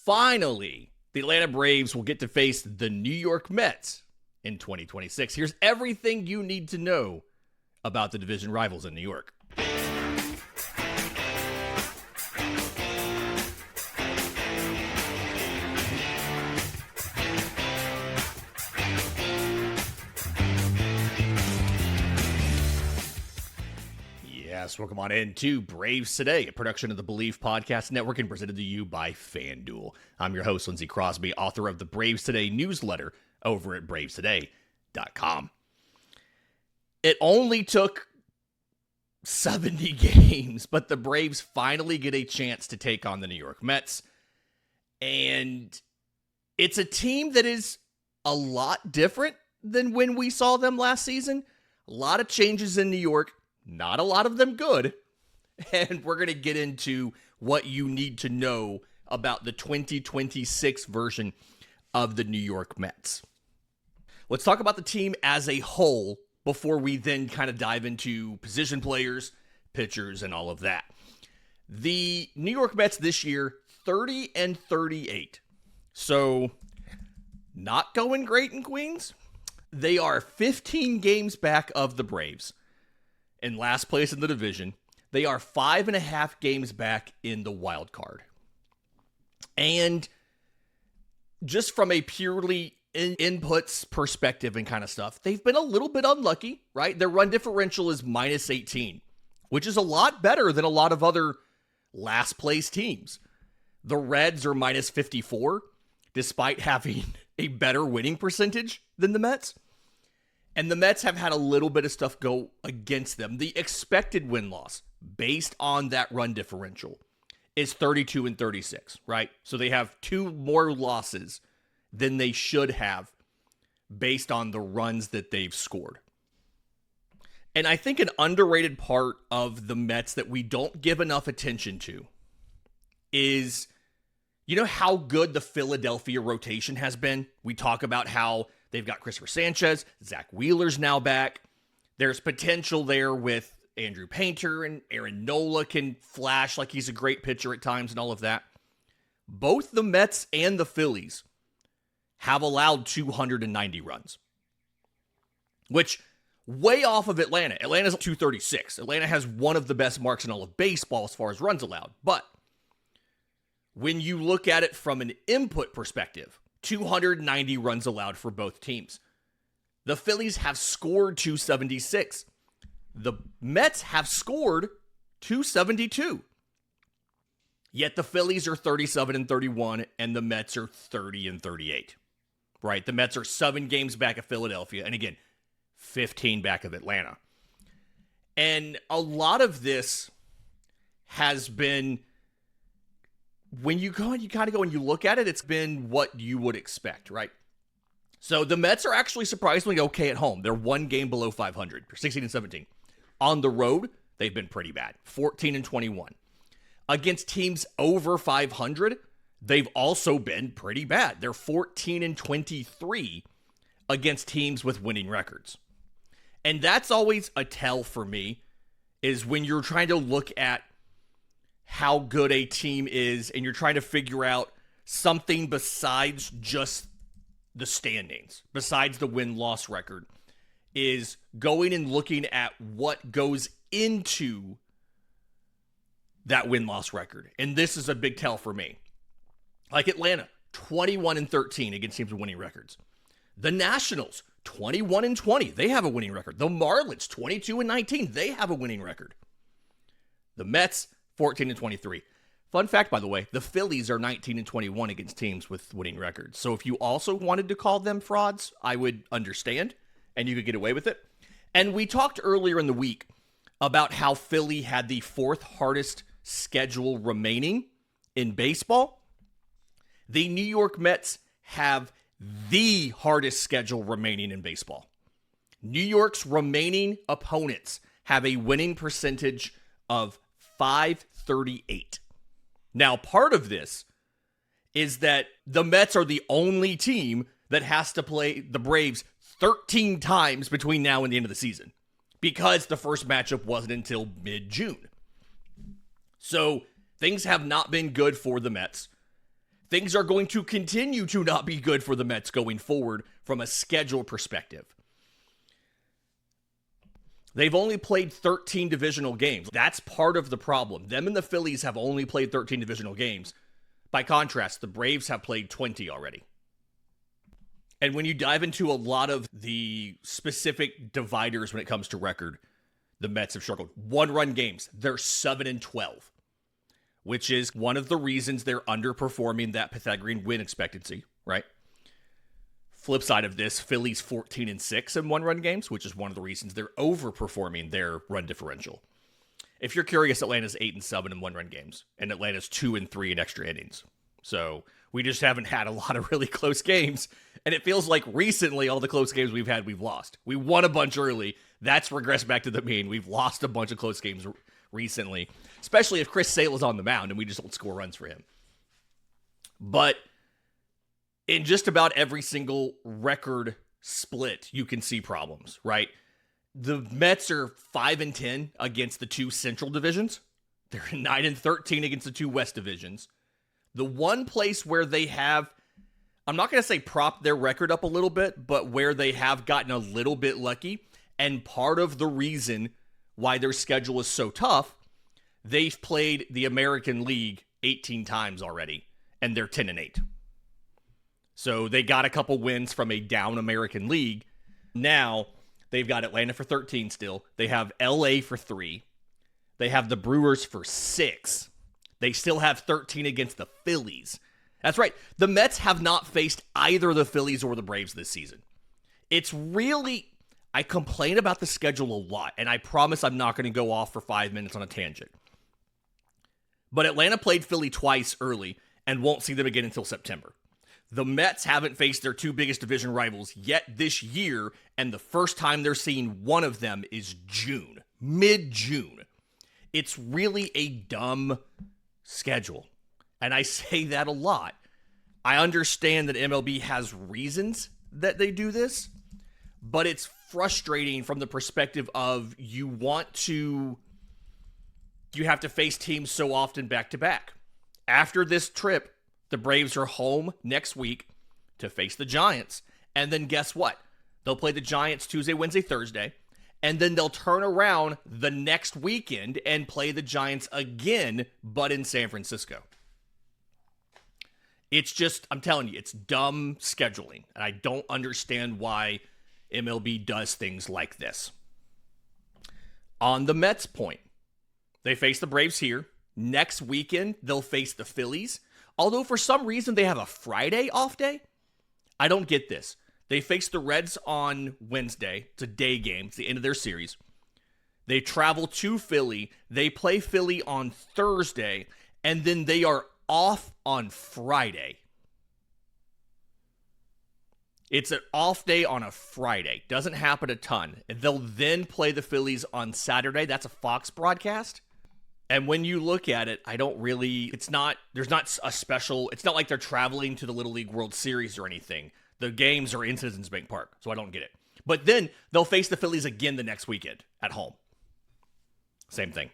Finally, the Atlanta Braves will get to face the New York Mets in 2026. Here's everything you need to know about the division rivals in New York. Yes, welcome on in to Braves Today, a production of the Believe Podcast Network and presented to you by FanDuel. I'm your host, Lindsay Crosby, author of the Braves Today newsletter over at bravestoday.com. It only took 70 games, but the Braves finally get a chance to take on the New York Mets. And it's a team that is a lot different than when we saw them last season. A lot of changes in New York. Not a lot of them good, and we're going to get into what you need to know about the 2026 version of the New York Mets. Let's talk about the team as a whole before we then kind of dive into position players, pitchers, and all of that. The New York Mets this year, 30-38. So, not going great in Queens. They are 15 games back of the Braves. In last place in the division. They are 5.5 games back in the wild card. And just from a purely inputs perspective and kind of stuff, they've been a little bit unlucky, right? Their run differential is minus 18, which is a lot better than a lot of other last place teams. The Reds are minus 54, despite having a better winning percentage than the Mets. And the Mets have had a little bit of stuff go against them. The expected win-loss, based on that run differential, is 32-36, right? So they have 2 more losses than they should have based on the runs that they've scored. And I think an underrated part of the Mets that we don't give enough attention to is, you know how good the Philadelphia rotation has been? We talk about how they've got Christopher Sanchez, Zach Wheeler's now back. There's potential there with Andrew Painter, and Aaron Nola can flash like he's a great pitcher at times and all of that. Both the Mets and the Phillies have allowed 290 runs, which way off of Atlanta. Atlanta's 236. Atlanta has one of the best marks in all of baseball as far as runs allowed. But when you look at it from an input perspective, 290 runs allowed for both teams. The Phillies have scored 276. The Mets have scored 272. Yet the Phillies are 37-31 and the Mets are 30-38. Right? The Mets are 7 games back of Philadelphia and again, 15 back of Atlanta. And a lot of this has been, when you go and you kind of go and you look at it, it's been what you would expect, right? So the Mets are actually surprisingly okay at home. They're 1 game below 500, 16-17. On the road, they've been pretty bad, 14-21. Against teams over 500, they've also been pretty bad. They're 14-23 against teams with winning records. And that's always a tell for me, is when you're trying to look at how good a team is and you're trying to figure out something besides just the standings, besides the win-loss record, is going and looking at what goes into that win-loss record. And this is a big tell for me. Like Atlanta, 21-13 against teams with winning records. The Nationals, 21-20. They have a winning record. The Marlins, 22-19. They have a winning record. The Mets, 14-23. Fun fact, by the way, the Phillies are 19-21 against teams with winning records. So if you also wanted to call them frauds, I would understand, and you could get away with it. And we talked earlier in the week about how Philly had the 4th hardest schedule remaining in baseball. The New York Mets have the hardest schedule remaining in baseball. New York's remaining opponents have a winning percentage of .538. Now, part of this is that the Mets are the only team that has to play the Braves 13 times between now and the end of the season, because the first matchup wasn't until mid-June. So things have not been good for the Mets. Things are going to continue to not be good for the Mets going forward from a schedule perspective. They've only played 13 divisional games. That's part of the problem. Them and the Phillies have only played 13 divisional games. By contrast, the Braves have played 20 already. And when you dive into a lot of the specific dividers when it comes to record, the Mets have struggled. One-run games, they're 7-12, which is one of the reasons they're underperforming that Pythagorean win expectancy, right? Flip side of this, Phillies 14-6 in one-run games, which is one of the reasons they're overperforming their run differential. If you're curious, Atlanta's 8-7 in one-run games, and Atlanta's 2-3 in extra innings. So we just haven't had a lot of really close games, and it feels like recently all the close games we've had, we've lost. We won a bunch early. That's regressed back to the mean. We've lost a bunch of close games recently, especially if Chris Sale is on the mound and we just don't score runs for him. But in just about every single record split, you can see problems, right? The Mets are 5-10 against the two Central divisions. They're 9-13 against the two West divisions. The one place where they have, I'm not going to say propped their record up a little bit, but where they have gotten a little bit lucky, and part of the reason why their schedule is so tough, they've played the American League 18 times already, and they're 10-8. So they got a couple wins from a down American League. Now they've got Atlanta for 13 still. They have LA for 3. They have the Brewers for 6. They still have 13 against the Phillies. That's right. The Mets have not faced either the Phillies or the Braves this season. It's really, I complain about the schedule a lot, and I promise I'm not going to go off for 5 minutes on a tangent. But Atlanta played Philly twice early and won't see them again until September. The Mets haven't faced their two biggest division rivals yet this year, and the first time they're seeing one of them is June, mid-June. It's really a dumb schedule, and I say that a lot. I understand that MLB has reasons that they do this, but it's frustrating from the perspective of you have to face teams so often back-to-back. After this trip, the Braves are home next week to face the Giants. And then guess what? They'll play the Giants Tuesday, Wednesday, Thursday. And then they'll turn around the next weekend and play the Giants again, but in San Francisco. It's just, I'm telling you, it's dumb scheduling. And I don't understand why MLB does things like this. On the Mets point, they face the Braves here. Next weekend, they'll face the Phillies. Although for some reason they have a Friday off day. I don't get this. They face the Reds on Wednesday. It's a day game. It's the end of their series. They travel to Philly. They play Philly on Thursday. And then they are off on Friday. It's an off day on a Friday. Doesn't happen a ton. They'll then play the Phillies on Saturday. That's a Fox broadcast. And when you look at it, there's not a special, it's not like they're traveling to the Little League World Series or anything. The games are in Citizens Bank Park, so I don't get it. But then they'll face the Phillies again the next weekend at home. Same thing.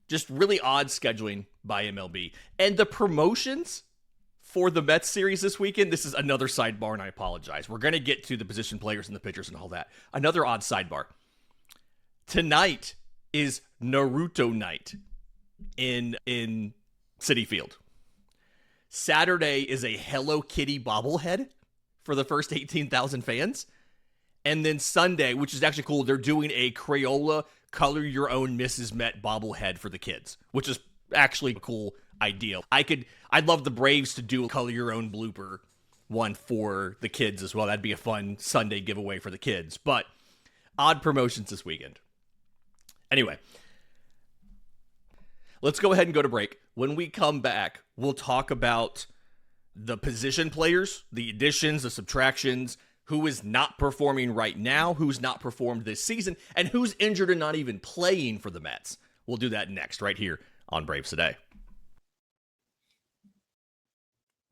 Just really odd scheduling by MLB. And the promotions for the Mets series this weekend, this is another sidebar, and I apologize. We're going to get to the position players and the pitchers and all that. Another odd sidebar. Tonight is Naruto night in Citi Field. Saturday is a Hello Kitty bobblehead for the first 18,000 fans. And then Sunday, which is actually cool, they're doing a Crayola color your own Mrs. Met bobblehead for the kids, which is actually a cool idea. I'd love the Braves to do a color your own blooper one for the kids as well. That'd be a fun Sunday giveaway for the kids. But odd promotions this weekend. Anyway, let's go ahead and go to break. When we come back, we'll talk about the position players, the additions, the subtractions, who is not performing right now, who's not performed this season, and who's injured and not even playing for the Mets. We'll do that next, right here on Braves Today.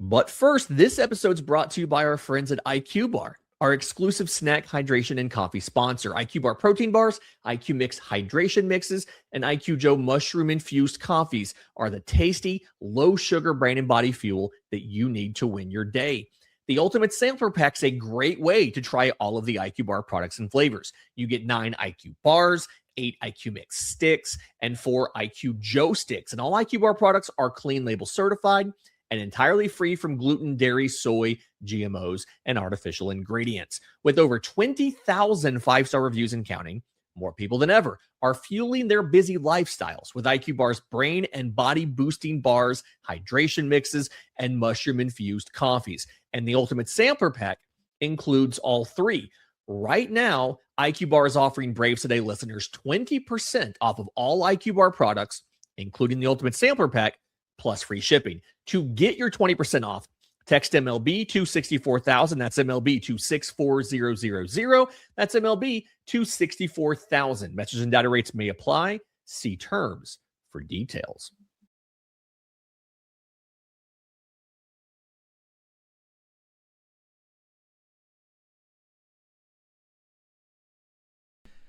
But first, this episode's brought to you by our friends at IQ Bar. Our exclusive snack, hydration, and coffee sponsor. IQ Bar protein bars, IQ Mix hydration mixes, and IQ Joe mushroom-infused coffees are the tasty, low-sugar brain and body fuel that you need to win your day. The Ultimate Sampler Pack's a great way to try all of the IQ Bar products and flavors. You get 9 IQ bars, 8 IQ Mix sticks, and 4 IQ Joe sticks. And all IQ Bar products are clean label certified and entirely free from gluten, dairy, soy, GMOs, and artificial ingredients. With over 20,000 5-star reviews and counting, more people than ever are fueling their busy lifestyles with IQ Bar's brain and body boosting bars, hydration mixes, and mushroom-infused coffees. And the Ultimate Sampler Pack includes all 3. Right now, IQ Bar is offering Braves Today listeners 20% off of all IQ Bar products, including the Ultimate Sampler Pack, plus free shipping. To get your 20% off, text MLB to 64,000. That's MLB to 64000. That's MLB to 64,000. Message and data rates may apply. See terms for details.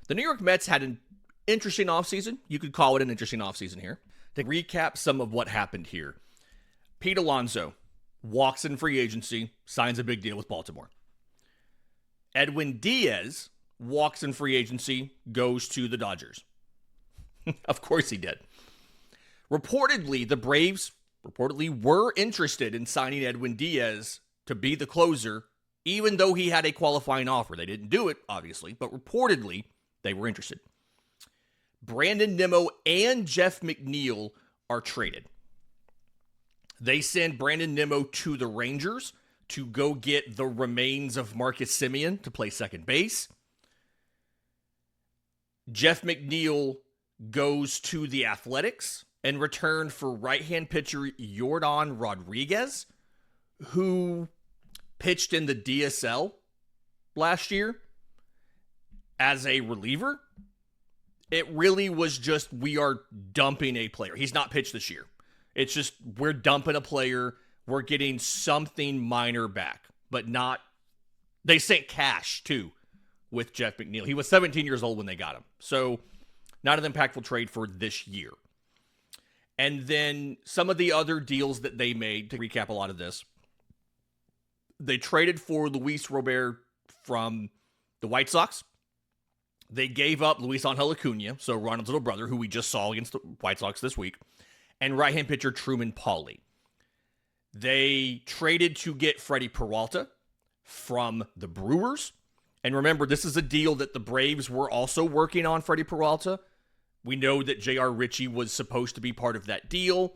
The New York Mets had an interesting offseason. You could call it an interesting offseason here. To recap some of what happened here, Pete Alonso walks in free agency, signs a big deal with Baltimore. Edwin Diaz walks in free agency, goes to the Dodgers. Of course he did. Reportedly, the Braves were interested in signing Edwin Diaz to be the closer, even though he had a qualifying offer. They didn't do it, obviously, but reportedly, they were interested. Brandon Nimmo and Jeff McNeil are traded. They send Brandon Nimmo to the Rangers to go get the remains of Marcus Semien to play second base. Jeff McNeil goes to the Athletics in return for right-hand pitcher Yordan Rodriguez, who pitched in the DSL last year as a reliever. It really was just, we are dumping a player. He's not pitched this year. It's just, we're dumping a player. We're getting something minor back, but not, they sent cash too with Jeff McNeil. He was 17 years old when they got him. So not an impactful trade for this year. And then some of the other deals that they made, to recap a lot of this, they traded for Luis Robert from the White Sox. They gave up Luis Angel Acuna, so Ronald's little brother, who we just saw against the White Sox this week, and right-hand pitcher Truman Pauly. They traded to get Freddy Peralta from the Brewers. And remember, this is a deal that the Braves were also working on, Freddy Peralta. We know that J.R. Ritchie was supposed to be part of that deal.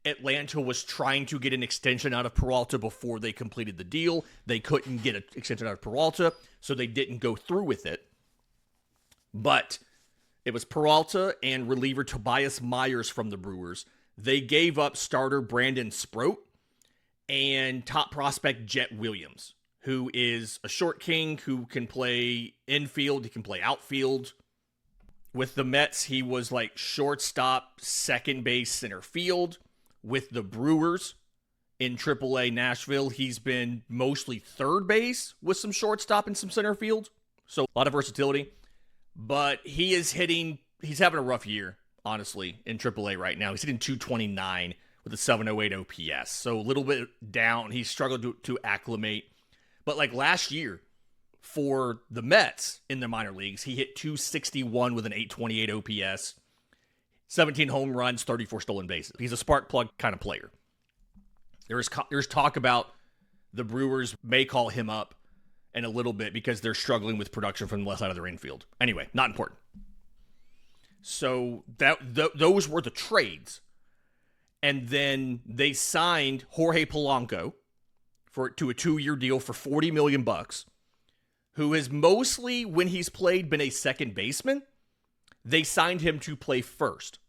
Atlanta was trying to get an extension out of Peralta before they completed the deal. They couldn't get an extension out of Peralta, so they didn't go through with it. But it was Peralta and reliever Tobias Myers from the Brewers. They gave up starter Brandon Sproat and top prospect Jet Williams, who is a short king who can play infield, he can play outfield. With the Mets, he was like shortstop, second base, center field. With the Brewers in AAA Nashville, he's been mostly third base with some shortstop and some center field. So a lot of versatility. But he's having a rough year, honestly, in AAA right now. He's hitting 229 with a 708 OPS. So a little bit down. He's struggled to acclimate. But like last year for the Mets in the minor leagues, he hit 261 with an 828 OPS, 17 home runs, 34 stolen bases. He's a spark plug kind of player. There's talk about the Brewers may call him up in a little bit because they're struggling with production from the left side of their infield. Anyway, not important. So those were the trades. And then they signed Jorge Polanco to a 2-year deal for $40 million, who has mostly, when he's played, been a second baseman. They signed him to play first.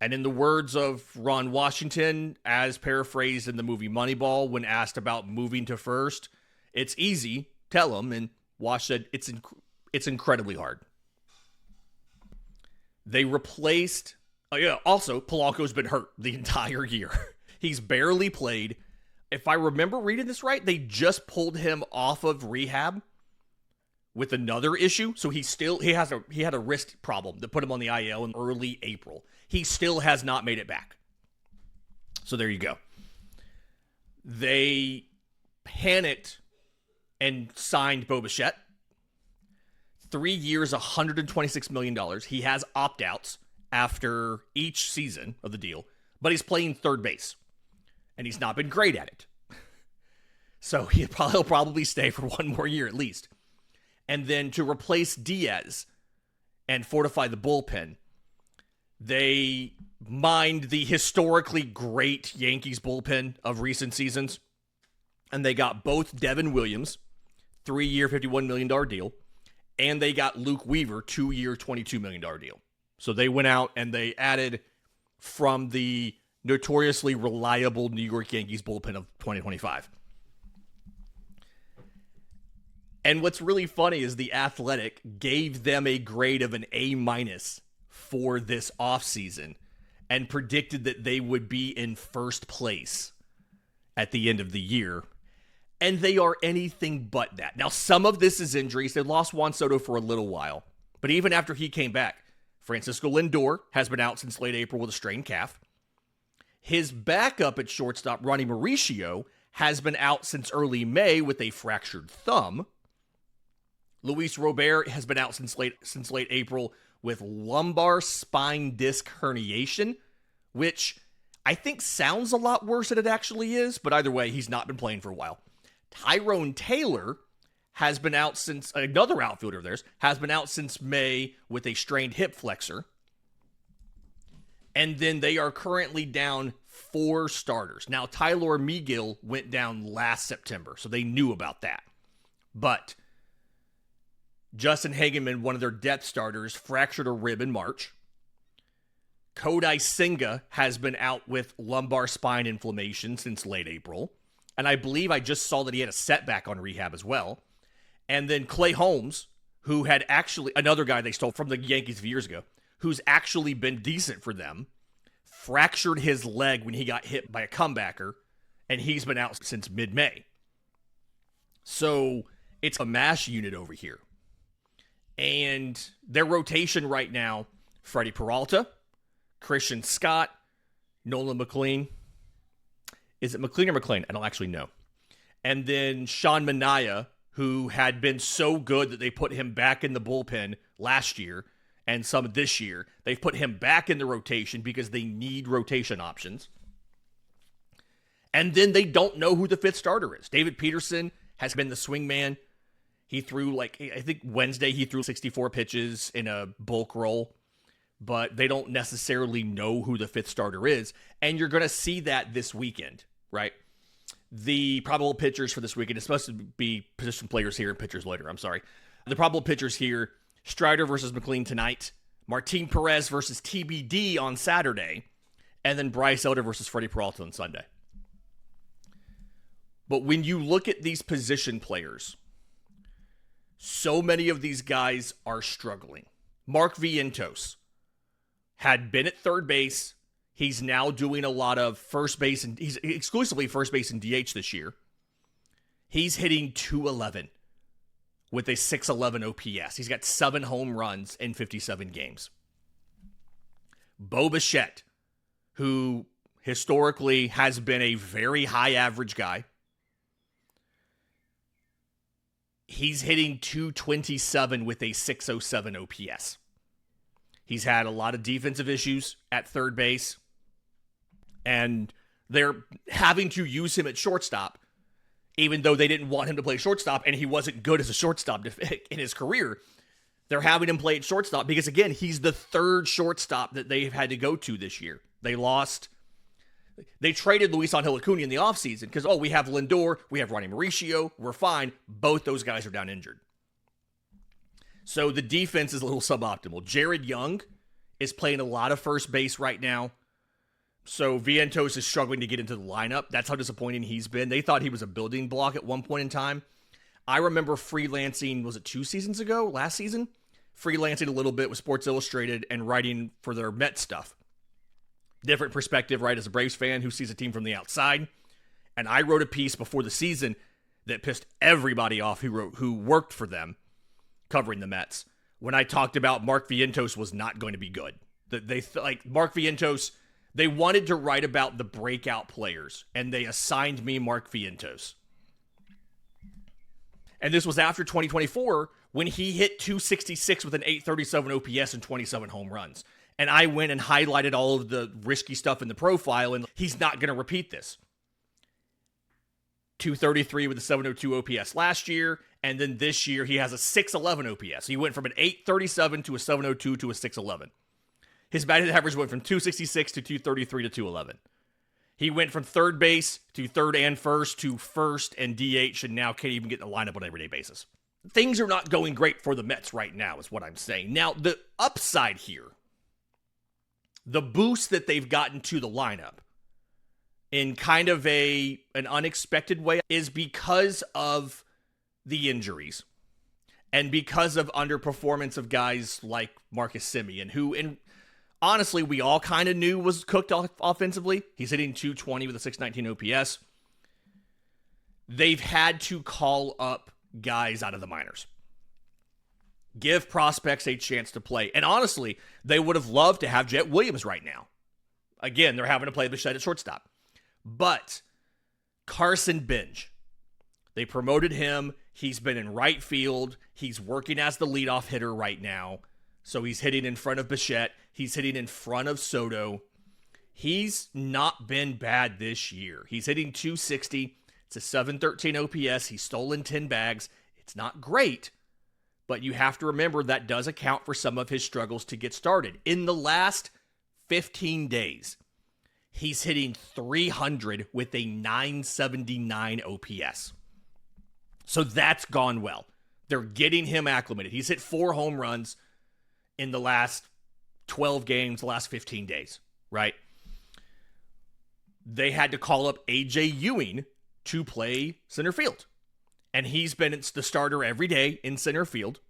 And in the words of Ron Washington, as paraphrased in the movie Moneyball, when asked about moving to first, it's easy, tell him. And Wash said, it's incredibly hard. They replaced, also, Polanco's been hurt the entire year. He's barely played. if I remember reading this right, they just pulled him off of rehab with another issue. So he had a wrist problem that put him on the IL in early April. He still has not made it back. So there you go. They panicked and signed Bichette. 3 years, $126 million. He has opt-outs after each season of the deal, but he's playing third base, and he's not been great at it. So he'll probably stay for one more year at least. And then to replace Diaz and fortify the bullpen, they mined the historically great Yankees bullpen of recent seasons, and they got both Devin Williams, 3-year, $51 million deal, and they got Luke Weaver, 2-year, $22 million deal. So they went out and they added from the notoriously reliable New York Yankees bullpen of 2025. And what's really funny is The Athletic gave them a grade of an A- for this offseason and predicted that they would be in first place at the end of the year. And they are anything but that. Now, some of this is injuries. They lost Juan Soto for a little while. But even after he came back, Francisco Lindor has been out since late April with a strained calf. His backup at shortstop, Ronnie Mauricio, has been out since early May with a fractured thumb. Luis Robert has been out since late April with lumbar spine disc herniation, which I think sounds a lot worse than it actually is, but either way, he's not been playing for a while. Tyrone Taylor has been out since, another outfielder of theirs, has been out since May with a strained hip flexor. And then they are currently down 4 starters. Now, Tyler Megill went down last September, so they knew about that. But Justin Hageman, one of their depth starters, fractured a rib in March. Kodai Senga has been out with lumbar spine inflammation since late April. And I believe I just saw that he had a setback on rehab as well. And then Clay Holmes, who had actually, another guy they stole from the Yankees a few years ago, who's actually been decent for them, fractured his leg when he got hit by a comebacker, and he's been out since mid-May. So it's a mash unit over here. And their rotation right now, Freddy Peralta, Christian Scott, Nolan McLean. Is it McLean or McLean? I don't actually know. And then Sean Manaea, who had been so good that they put him back in the bullpen last year and some this year. They've put him back in the rotation because they need rotation options. And then they don't know who the 5th starter is. David Peterson has been the swingman. He threw, I think Wednesday he threw 64 pitches in a bulk roll. But they don't necessarily know who the 5th starter is. And you're going to see that this weekend, right? The probable pitchers for this weekend, it's supposed to be position players here and pitchers later, I'm sorry. The probable pitchers here, Strider versus McLean tonight, Martin Perez versus TBD on Saturday, and then Bryce Elder versus Freddy Peralta on Sunday. But when you look at these position players, so many of these guys are struggling. Mark Vientos had been at third base. He's now doing a lot of first base, and he's exclusively first base and DH this year. He's hitting .211 with a .611 OPS. He's got 7 home runs in 57 games. Bichette, who historically has been a very high average guy, he's hitting .227 with a .607 OPS. He's had a lot of defensive issues at third base, and they're having to use him at shortstop, even though they didn't want him to play shortstop, and he wasn't good as a shortstop in his career. They're having him play at shortstop because, again, he's the 3rd shortstop that they've had to go to this year. They traded Luis Angel Acuna in the offseason because, we have Lindor, we have Ronnie Mauricio, we're fine. Both those guys are down injured. So the defense is a little suboptimal. Jared Young is playing a lot of first base right now. So Vientos is struggling to get into the lineup. That's how disappointing he's been. They thought he was a building block at one point in time. I remember freelancing, was it 2 seasons ago? Last season? Freelancing a little bit with Sports Illustrated and writing for their Mets stuff. Different perspective, right, as a Braves fan who sees a team from the outside. And I wrote a piece before the season that pissed everybody off who worked for them covering the Mets when I talked about Mark Vientos was not going to be good. Mark Vientos, they wanted to write about the breakout players, and they assigned me Mark Vientos. And this was after 2024 when he hit 266 with an 837 OPS and 27 home runs. And I went and highlighted all of the risky stuff in the profile, and he's not going to repeat this. 233 with a 702 OPS last year, and then this year he has a 611 OPS. He went from an 837 to a 702 to a 611. His batting average went from 266 to 233 to 211. He went from third base to third and first and DH, and now can't even get in the lineup on an everyday basis. Things are not going great for the Mets right now, is what I'm saying. Now, the upside here, the boost that they've gotten to the lineup in kind of an unexpected way is because of the injuries and because of underperformance of guys like Marcus Semien, who, honestly, we all kind of knew was cooked offensively. He's hitting 220 with a 619 OPS. They've had to call up guys out of the minors. Give prospects a chance to play. And honestly, they would have loved to have Jet Williams right now. Again, they're having to play Bichette at shortstop. But Carson Benge, they promoted him. He's been in right field. He's working as the leadoff hitter right now. So he's hitting in front of Bichette. He's hitting in front of Soto. He's not been bad this year. He's hitting 260. It's a 713 OPS. He's stolen 10 bags. It's not great, but you have to remember that does account for some of his struggles to get started. In the last 15 days, he's hitting 300 with a 979 OPS. So that's gone well. They're getting him acclimated. He's hit 4 home runs in the last 12 games, the last 15 days, right? They had to call up AJ Ewing to play center field. And he's been the starter every day in center field.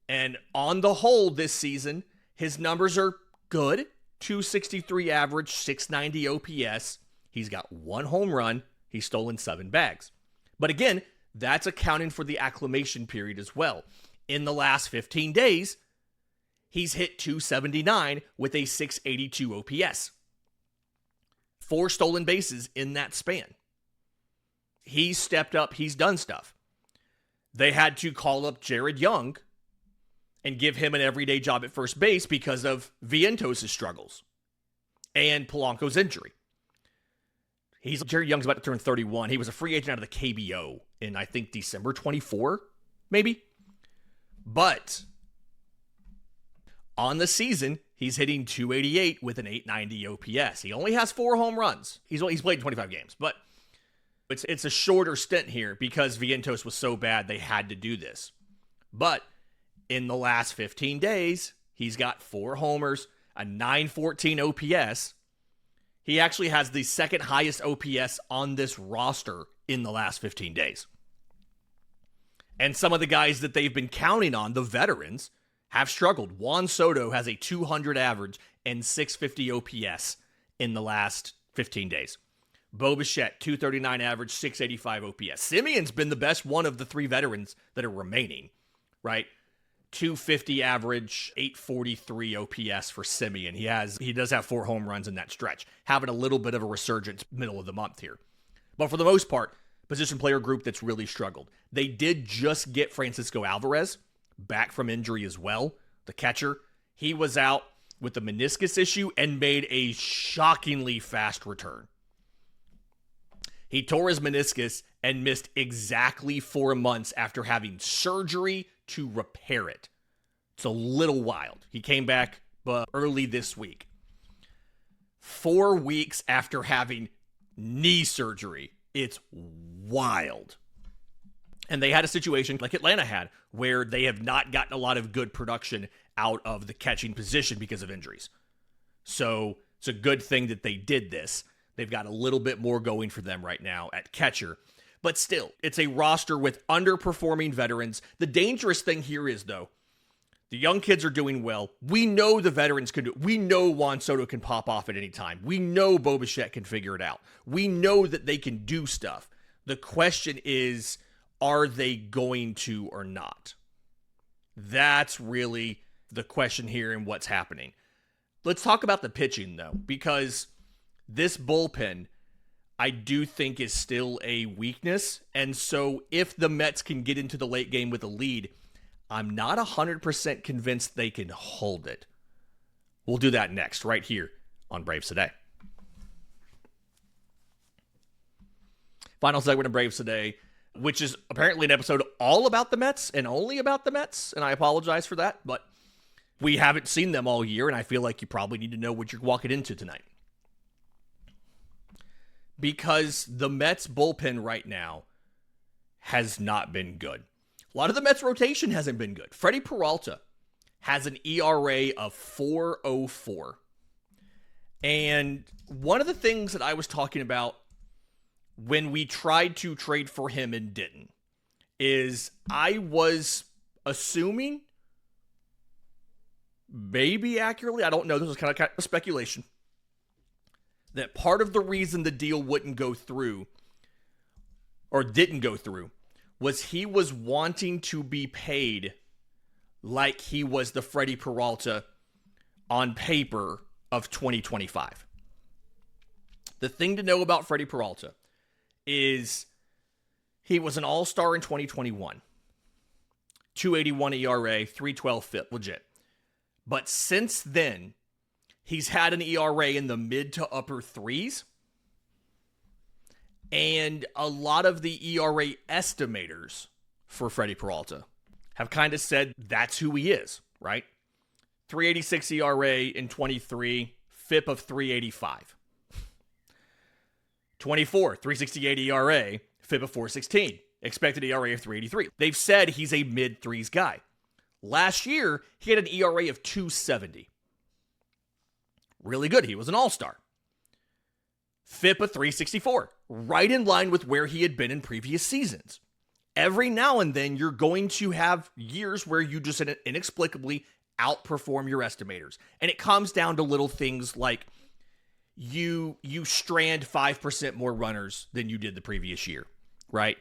And on the whole this season, his numbers are good. 263 average, 690 OPS. He's got 1 home run. He's stolen 7 bags. But again, that's accounting for the acclimation period as well. In the last 15 days, he's hit 279 with a 682 OPS. 4 stolen bases in that span. He's stepped up. He's done stuff. They had to call up Jared Young and give him an everyday job at first base because of Vientos' struggles and Polanco's injury. Jared Young's about to turn 31. He was a free agent out of the KBO in, I think, December 24, maybe. But on the season, he's hitting 288 with an 890 OPS. He only has 4 home runs. He's played 25 games, but it's a shorter stint here because Vientos was so bad they had to do this. But in the last 15 days, he's got 4 homers, a 914 OPS. He actually has the second highest OPS on this roster in the last 15 days. And some of the guys that they've been counting on, the veterans, have struggled. Juan Soto has a 200 average and 650 OPS in the last 15 days. Bo Bichette, 239 average, 685 OPS. Simeon's been the best one of the 3 veterans that are remaining, right? 250 average, 843 OPS for Semien. He does have 4 home runs in that stretch, having a little bit of a resurgence middle of the month here. But for the most part, position player group that's really struggled. They did just get Francisco Alvarez back from injury as well, the catcher. He was out with the meniscus issue and made a shockingly fast return. He tore his meniscus and missed exactly 4 months after having surgery to repair it. It's a little wild. He came back early this week. 4 weeks after having knee surgery. It's wild. And they had a situation like Atlanta had where they have not gotten a lot of good production out of the catching position because of injuries. So it's a good thing that they did this. They've got a little bit more going for them right now at catcher. But still, it's a roster with underperforming veterans. The dangerous thing here is, though, The young kids are doing well. We know the veterans can do it. We know Juan Soto can pop off at any time. We know Bichette can figure it out. We know that they can do stuff. The question is, are they going to or not? That's really the question here and what's happening. Let's talk about the pitching, though, because this bullpen, I do think, is still a weakness. And so if the Mets can get into the late game with a lead, I'm not 100% convinced they can hold it. We'll do that next, right here on Braves Today. Final segment of Braves Today, which is apparently an episode all about the Mets and only about the Mets, and I apologize for that, but we haven't seen them all year, and I feel like you probably need to know what you're walking into tonight. Because the Mets bullpen right now has not been good. A lot of the Mets rotation hasn't been good. Freddy Peralta has an ERA of 4.04. And one of the things that I was talking about when we tried to trade for him and didn't is I was assuming, maybe accurately, I don't know, this was kind of speculation, that part of the reason the deal wouldn't go through or didn't go through was he was wanting to be paid like he was the Freddy Peralta on paper of 2025. The thing to know about Freddy Peralta is he was an all-star in 2021. 281 ERA, 312 FIP, legit. But since then, he's had an ERA in the mid to upper threes. And a lot of the ERA estimators for Freddy Peralta have kind of said that's who he is, right? 386 ERA in 23, FIP of 385. 24, 368 ERA, FIP of 416. Expected ERA of 383. They've said he's a mid-threes guy. Last year, he had an ERA of 270. Really good. He was an all-star. FIP of 364. Right in line with where he had been in previous seasons. Every now and then, you're going to have years where you just inexplicably outperform your estimators. And it comes down to little things like you strand 5% more runners than you did the previous year, right?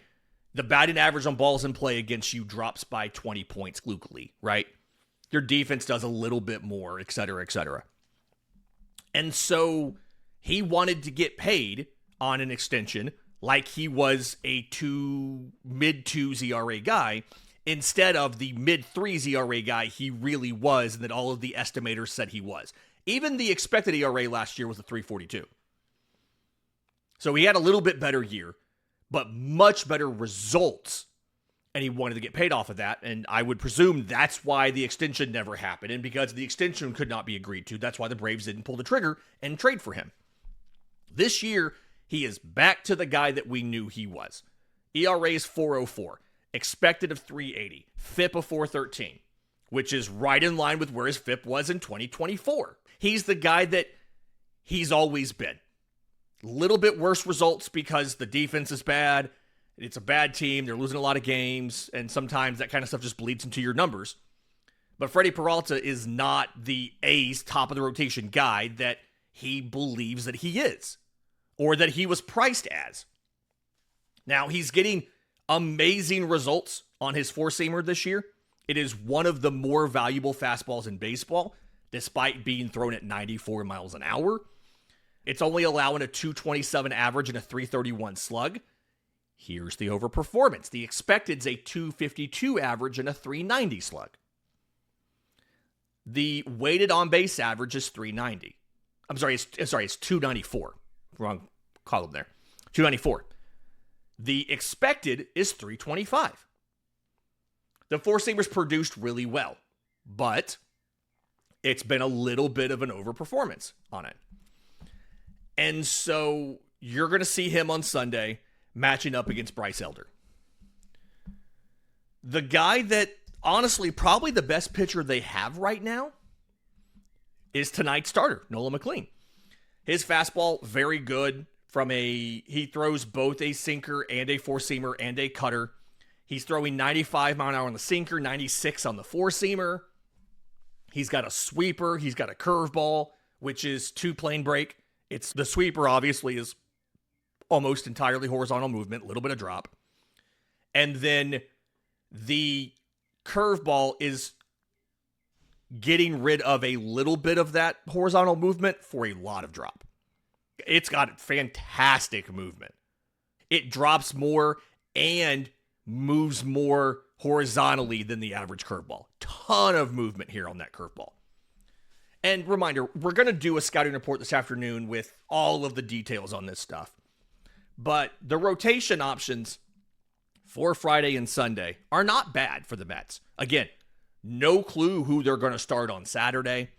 The batting average on balls in play against you drops by 20 points flukily, right? Your defense does a little bit more, et cetera, et cetera. And so he wanted to get paid on an extension like he was a mid-twos ERA guy instead of the mid-threes ERA guy he really was and that all of the estimators said he was. Even the expected ERA last year was a 3.42. So he had a little bit better year, but much better results. And he wanted to get paid off of that. And I would presume that's why the extension never happened. And because the extension could not be agreed to, that's why the Braves didn't pull the trigger and trade for him. This year, he is back to the guy that we knew he was. ERA is 4.04. Expected of 3.80. FIP of 4.13. Which is right in line with where his FIP was in 2024. He's the guy that he's always been. Little bit worse results because the defense is bad. It's a bad team. They're losing a lot of games. And sometimes that kind of stuff just bleeds into your numbers. But Freddy Peralta is not the ace, top of the rotation guy that he believes that he is. Or that he was priced as. Now, he's getting amazing results on his four-seamer this year. It is one of the more valuable fastballs in baseball, despite being thrown at 94 miles an hour. It's only allowing a 227 average and a 331 slug. Here's the overperformance. The expected's a 252 average and a 390 slug. The weighted on-base average is 390. It's 294. Wrong column there. 294. The expected is 325. The four-seamers produced really well, but it's been a little bit of an overperformance on it. And so you're going to see him on Sunday matching up against Bryce Elder. The guy that, honestly, probably the best pitcher they have right now is tonight's starter, Nolan McLean. His fastball, very good. He throws both a sinker and a four-seamer and a cutter. He's throwing 95 mile an hour on the sinker, 96 on the four-seamer. He's got a sweeper. He's got a curveball, which is 2-plane break. It's the sweeper obviously is almost entirely horizontal movement, a little bit of drop. And then the curveball is getting rid of a little bit of that horizontal movement for a lot of drop. It's got fantastic movement. It drops more and moves more horizontally than the average curveball. Ton of movement here on that curveball. And reminder, we're going to do a scouting report this afternoon with all of the details on this stuff. But the rotation options for Friday and Sunday are not bad for the Mets. Again, no clue who they're going to start on Saturday.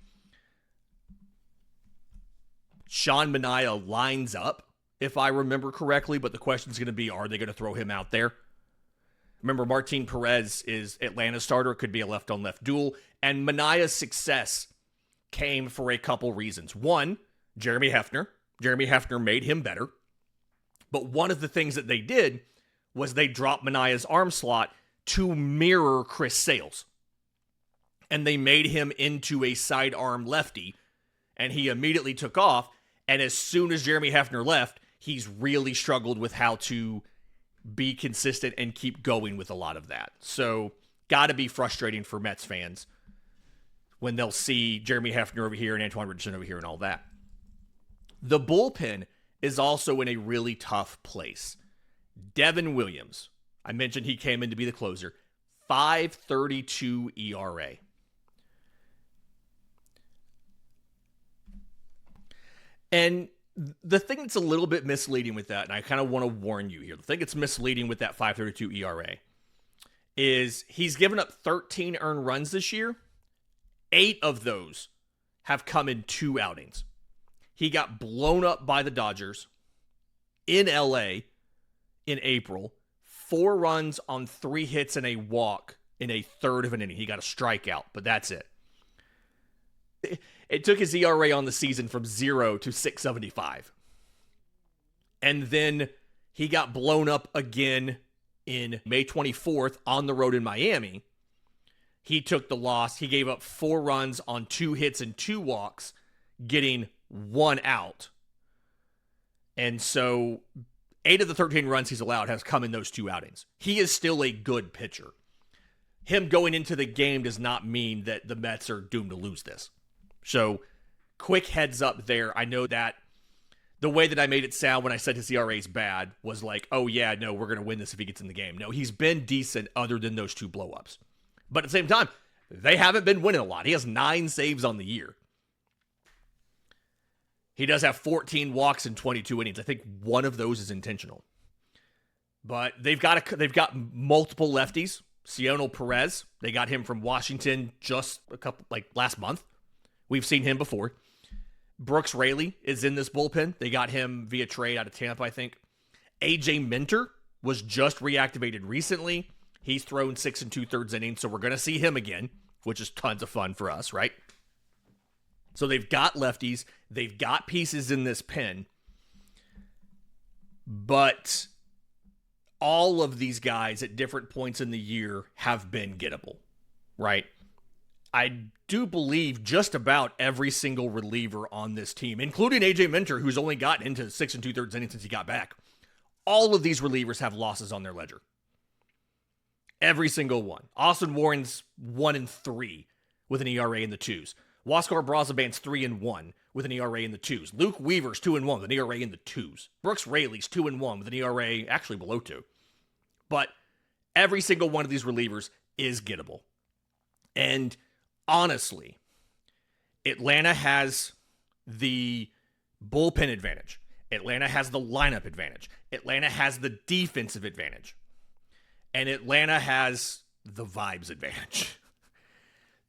Sean Manaea lines up, if I remember correctly, but the question is going to be, are they going to throw him out there? Remember, Martin Perez is Atlanta's starter. It could be a left-on-left duel. And Manaea's success came for a couple reasons. One, Jeremy Hefner. Jeremy Hefner made him better. But one of the things that they did was they dropped Manaea's arm slot to mirror Chris Sale's. And they made him into a sidearm lefty. And he immediately took off. And as soon as Jeremy Hefner left, he's really struggled with how to be consistent and keep going with a lot of that. So, got to be frustrating for Mets fans when they'll see Jeremy Hefner over here and Antoine Richardson over here and all that. The bullpen is also in a really tough place. Devin Williams, I mentioned he came in to be the closer, 5.32 ERA. And the thing that's a little bit misleading with that, and I kind of want to warn you here, the thing that's misleading with that 5.32 ERA is he's given up 13 earned runs this year. 8 of those have come in 2 outings. He got blown up by the Dodgers in LA in April. 4 runs on 3 hits and a walk in a third of an inning. He got a strikeout, but that's it. It took his ERA on the season from 0 to 6.75. And then he got blown up again in May 24th on the road in Miami. He took the loss. He gave up 4 runs on 2 hits and 2 walks, getting 1 out. And so 8 of the 13 runs he's allowed has come in those 2 outings. He is still a good pitcher. Him going into the game does not mean that the Mets are doomed to lose this. So, quick heads up there. I know that the way that I made it sound when I said his ERA is bad was like, oh yeah, no, we're going to win this if he gets in the game. No, he's been decent other than those 2 blowups. But at the same time, they haven't been winning a lot. He has 9 saves on the year. He does have 14 walks in 22 innings. I think one of those is intentional. But they've got multiple lefties. Cionel Perez, they got him from Washington just last month. We've seen him before. Brooks Raley is in this bullpen. They got him via trade out of Tampa, I think. AJ Minter was just reactivated recently. He's thrown 6 2/3 innings, so we're going to see him again, which is tons of fun for us, right? So they've got lefties. They've got pieces in this pen. But all of these guys at different points in the year have been gettable, right? I do believe just about every single reliever on this team, including AJ Minter, who's only gotten into 6 2/3 innings since he got back. All of these relievers have losses on their ledger. Every single one. Austin Warren's 1-3 with an ERA in the 2s. Huascar Brazoban's 3-1 with an ERA in the 2s. Luke Weaver's 2-1 with an ERA in the 2s. Brooks Raley's 2-1 with an ERA actually below 2. But every single one of these relievers is gettable. And honestly, Atlanta has the bullpen advantage. Atlanta has the lineup advantage. Atlanta has the defensive advantage. And Atlanta has the vibes advantage.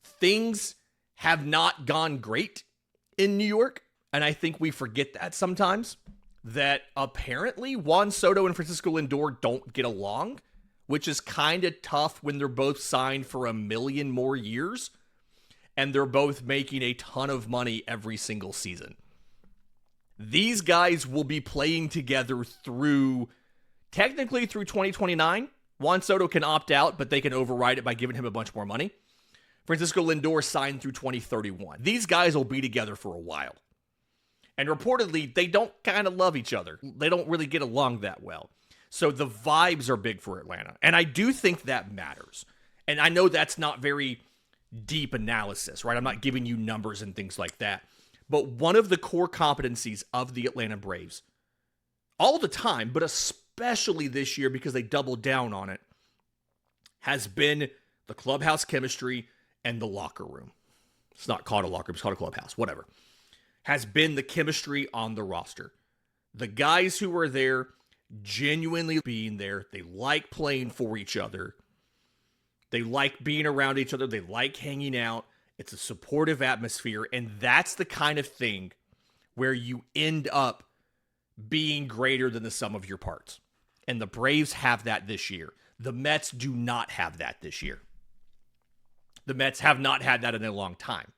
Things have not gone great in New York, and I think we forget that sometimes, that apparently Juan Soto and Francisco Lindor don't get along, which is kind of tough when they're both signed for 1 million more years, and they're both making a ton of money every single season. These guys will be playing together technically through 2029. Juan Soto can opt out, but they can override it by giving him a bunch more money. Francisco Lindor signed through 2031. These guys will be together for a while. And reportedly, they don't kind of love each other. They don't really get along that well. So the vibes are big for Atlanta. And I do think that matters. And I know that's not very deep analysis, right? I'm not giving you numbers and things like that. But one of the core competencies of the Atlanta Braves, all the time, but especially this year because they doubled down on it, has been the clubhouse chemistry and the locker room. It's not called a locker room, it's called a clubhouse, whatever. Has been the chemistry on the roster. The guys who are there genuinely being there. They like playing for each other. They like being around each other. They like hanging out. It's a supportive atmosphere. And that's the kind of thing where you end up being greater than the sum of your parts. And the Braves have that this year. The Mets do not have that this year. The Mets have not had that in a long time.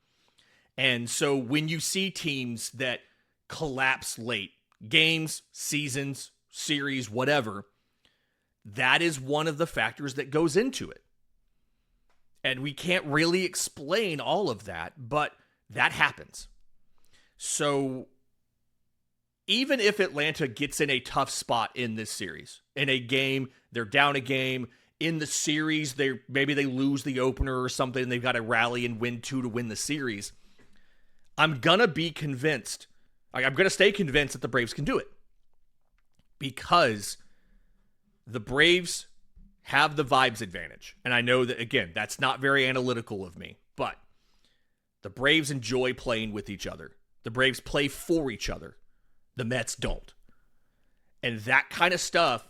And so when you see teams that collapse late, games, seasons, series, whatever, that is one of the factors that goes into it. And we can't really explain all of that, but that happens. So even if Atlanta gets in a tough spot in this series, in a game, they're down a game, in the series, maybe they lose the opener or something, and they've got to rally and win 2 to win the series, I'm going to be convinced, I'm going to stay convinced that the Braves can do it. Because the Braves have the vibes advantage. And I know that, again, that's not very analytical of me, but the Braves enjoy playing with each other. The Braves play for each other. The Mets don't. And that kind of stuff,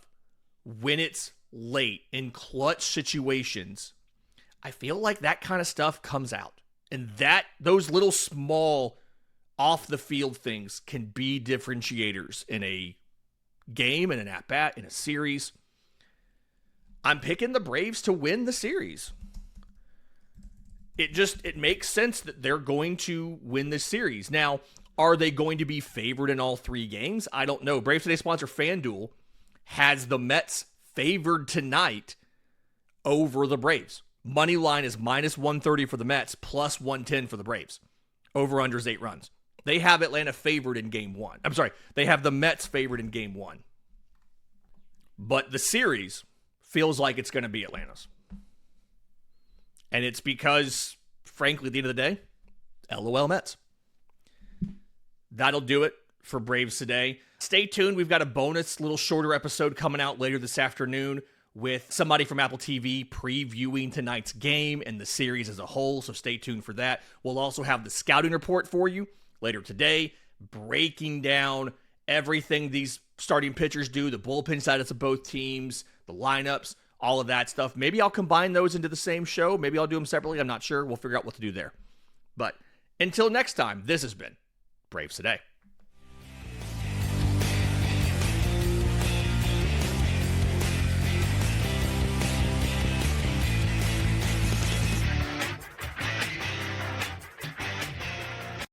when it's late in clutch situations, I feel like that kind of stuff comes out. And those little small off the field things can be differentiators in a game, in an at-bat, in a series. I'm picking the Braves to win the series. It makes sense that they're going to win this series. Now, are they going to be favored in all 3 games? I don't know. Braves Today sponsor FanDuel has the Mets favored tonight over the Braves. Money line is minus 130 for the Mets, plus 110 for the Braves. Over-under is 8 runs. They have Atlanta favored in game 1. I'm sorry, they have the Mets favored in game 1. But the series feels like it's going to be Atlanta's. And it's because, frankly, at the end of the day, LOL Mets. That'll do it for Braves Today. Stay tuned. We've got a bonus, little shorter episode coming out later this afternoon with somebody from Apple TV previewing tonight's game and the series as a whole, so stay tuned for that. We'll also have the scouting report for you later today, breaking down everything these starting pitchers do, the bullpen status of both teams, the lineups, all of that stuff. Maybe I'll combine those into the same show. Maybe I'll do them separately. I'm not sure. We'll figure out what to do there. But until next time, this has been Braves Today.